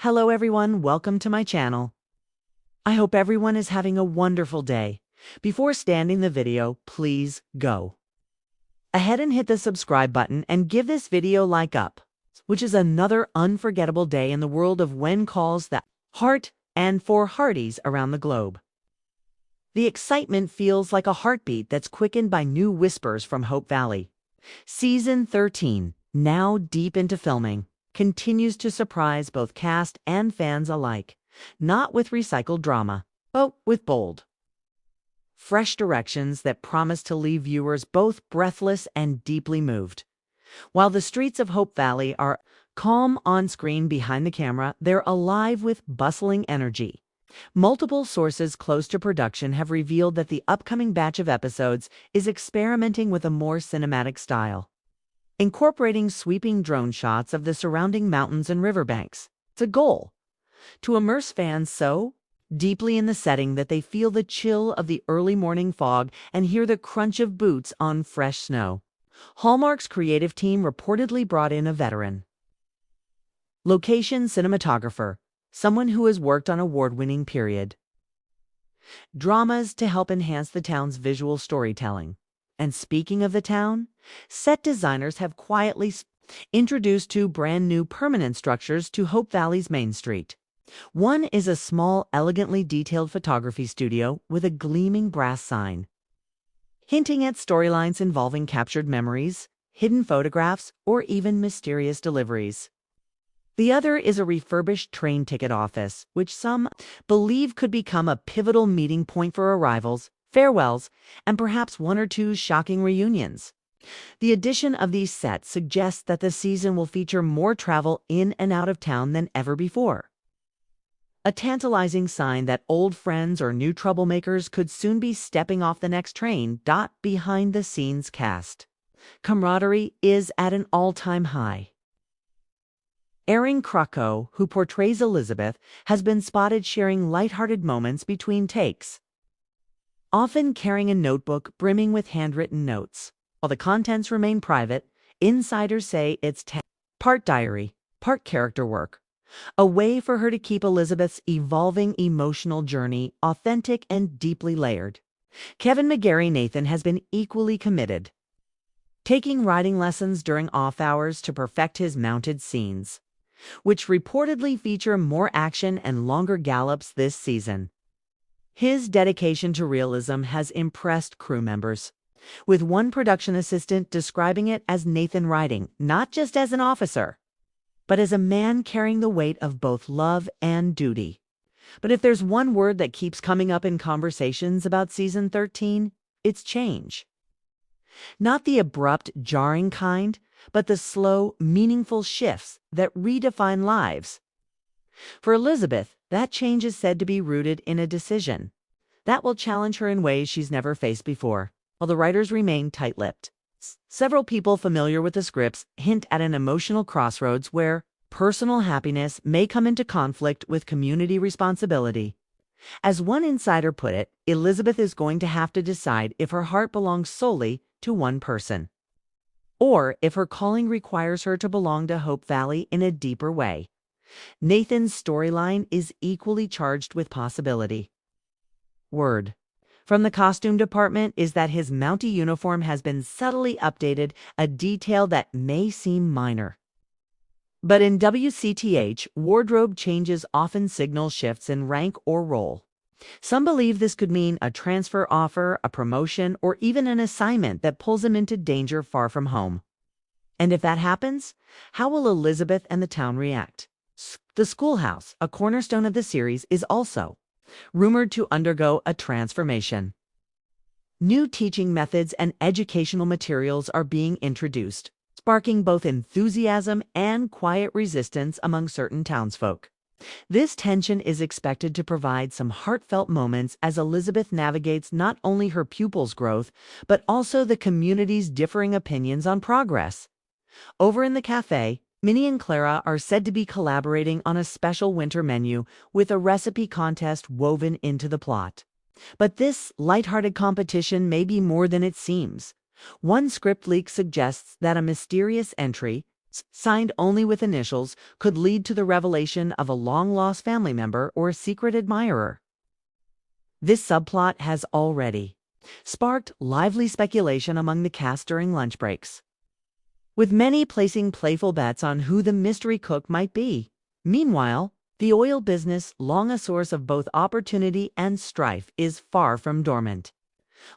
Hello everyone, welcome to my channel. I hope everyone is having a wonderful day. Before starting the video, please go ahead and hit the subscribe button and give this video like up, which is another unforgettable day in the world of when calls that heart and for Hearties around the globe. The excitement feels like a heartbeat that's quickened by new whispers from Hope Valley. Season 13, now deep into filming, continues to surprise both cast and fans alike, not with recycled drama, but with bold, fresh directions that promise to leave viewers both breathless and deeply moved. While the streets of Hope Valley are calm on screen, behind the camera, they're alive with bustling energy. Multiple sources close to production have revealed that the upcoming batch of episodes is experimenting with a more cinematic style, incorporating sweeping drone shots of the surrounding mountains and riverbanks. It's a goal to immerse fans so deeply in the setting that they feel the chill of the early morning fog and hear the crunch of boots on fresh snow. Hallmark's creative team reportedly brought in a veteran location cinematographer, someone who has worked on award-winning period dramas to help enhance the town's visual storytelling. And speaking of the town, set designers have quietly introduced two brand new permanent structures to Hope Valley's Main Street. One is a small, elegantly detailed photography studio with a gleaming brass sign, hinting at storylines involving captured memories, hidden photographs, or even mysterious deliveries. The other is a refurbished train ticket office, which some believe could become a pivotal meeting point for arrivals, farewells, and perhaps one or two shocking reunions. The addition of these sets suggests that the season will feature more travel in and out of town than ever before, a tantalizing sign that old friends or new troublemakers could soon be stepping off the next train. Behind the scenes cast camaraderie is at an all-time high. Erin Krakow, who portrays Elizabeth, has been spotted sharing lighthearted moments between takes, often carrying a notebook brimming with handwritten notes. While the contents remain private, insiders say it's part diary, part character work, a way for her to keep Elizabeth's evolving emotional journey authentic and deeply layered. Kevin McGarry Nathan has been equally committed, taking riding lessons during off hours to perfect his mounted scenes, which reportedly feature more action and longer gallops this season. His dedication to realism has impressed crew members, with one production assistant describing it as Nathan riding not just as an officer, but as a man carrying the weight of both love and duty. But if there's one word that keeps coming up in conversations about season 13, it's change. Not the abrupt, jarring kind, but the slow, meaningful shifts that redefine lives. For Elizabeth, that change is said to be rooted in a decision that will challenge her in ways she's never faced before, while the writers remain tight-lipped. Several people familiar with the scripts hint at an emotional crossroads where personal happiness may come into conflict with community responsibility. As one insider put it, Elizabeth is going to have to decide if her heart belongs solely to one person, or if her calling requires her to belong to Hope Valley in a deeper way. Nathan's storyline is equally charged with possibility. Word from the costume department is that his Mountie uniform has been subtly updated, a detail that may seem minor. But in WCTH, wardrobe changes often signal shifts in rank or role. Some believe this could mean a transfer offer, a promotion, or even an assignment that pulls him into danger far from home. And if that happens, how will Elizabeth and the town react? The schoolhouse, a cornerstone of the series, is also rumored to undergo a transformation. New teaching methods and educational materials are being introduced, sparking both enthusiasm and quiet resistance among certain townsfolk. This tension is expected to provide some heartfelt moments as Elizabeth navigates not only her pupils' growth, but also the community's differing opinions on progress. Over in the cafe, Minnie and Clara are said to be collaborating on a special winter menu with a recipe contest woven into the plot. But this lighthearted competition may be more than it seems. One script leak suggests that a mysterious entry, signed only with initials, could lead to the revelation of a long-lost family member or a secret admirer. This subplot has already sparked lively speculation among the cast during lunch breaks, with many placing playful bets on who the mystery cook might be. Meanwhile, the oil business, long a source of both opportunity and strife, is far from dormant.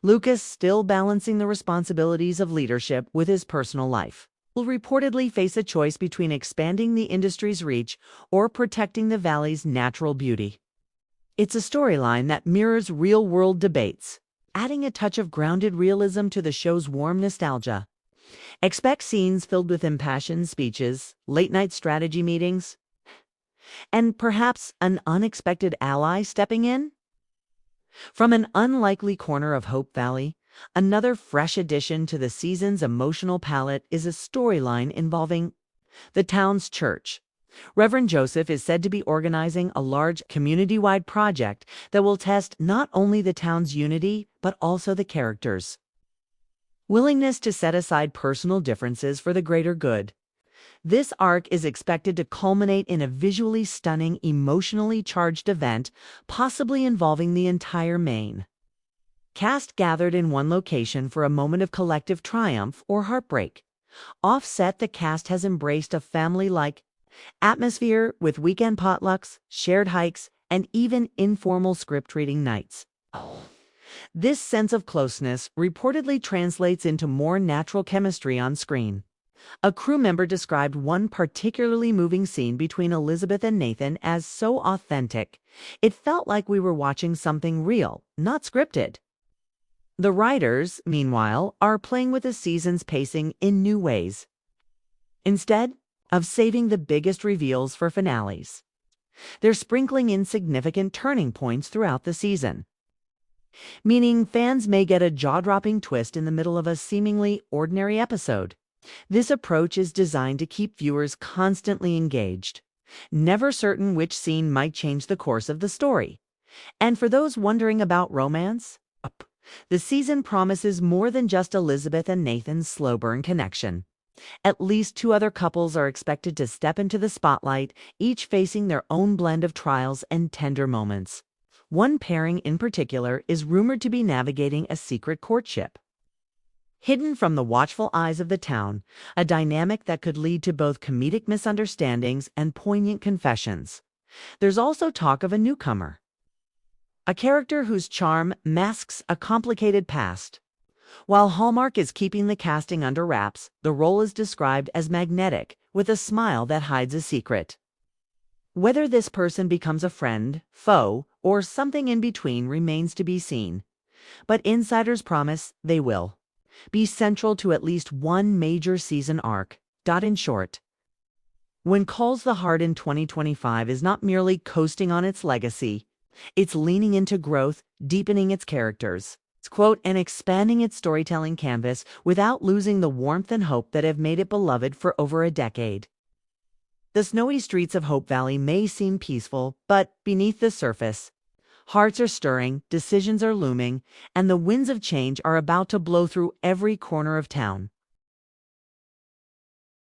Lucas, still balancing the responsibilities of leadership with his personal life, will reportedly face a choice between expanding the industry's reach or protecting the valley's natural beauty. It's a storyline that mirrors real-world debates, adding a touch of grounded realism to the show's warm nostalgia. Expect scenes filled with impassioned speeches, late-night strategy meetings, and perhaps an unexpected ally stepping in. From an unlikely corner of Hope Valley, another fresh addition to the season's emotional palette is a storyline involving the town's church. Reverend Joseph is said to be organizing a large community-wide project that will test not only the town's unity, but also the characters' willingness to set aside personal differences for the greater good. This arc is expected to culminate in a visually stunning, emotionally charged event, possibly involving the entire Maine cast gathered in one location for a moment of collective triumph or heartbreak. Offset, the cast has embraced a family-like atmosphere with weekend potlucks, shared hikes, and even informal script reading nights. This sense of closeness reportedly translates into more natural chemistry on screen. A crew member described one particularly moving scene between Elizabeth and Nathan as so authentic. It felt like we were watching something real, not scripted. The writers, meanwhile, are playing with the season's pacing in new ways. Instead of saving the biggest reveals for finales, they're sprinkling in significant turning points throughout the season, meaning fans may get a jaw-dropping twist in the middle of a seemingly ordinary episode. This approach is designed to keep viewers constantly engaged, never certain which scene might change the course of the story. And for those wondering about romance, the season promises more than just Elizabeth and Nathan's slow-burn connection. At least 2 other couples are expected to step into the spotlight, each facing their own blend of trials and tender moments. One pairing in particular is rumored to be navigating a secret courtship, hidden from the watchful eyes of the town, a dynamic that could lead to both comedic misunderstandings and poignant confessions. There's also talk of a newcomer, a character whose charm masks a complicated past. While Hallmark is keeping the casting under wraps, the role is described as magnetic, with a smile that hides a secret. Whether this person becomes a friend, foe, or something in between remains to be seen. But insiders promise they will be central to at least one major season arc. In short, when calls the heart in 2025 is not merely coasting on its legacy, it's leaning into growth, deepening its characters, and expanding its storytelling canvas without losing the warmth and hope that have made it beloved for over a decade. The snowy streets of Hope Valley may seem peaceful, but beneath the surface, hearts are stirring, decisions are looming, and the winds of change are about to blow through every corner of town.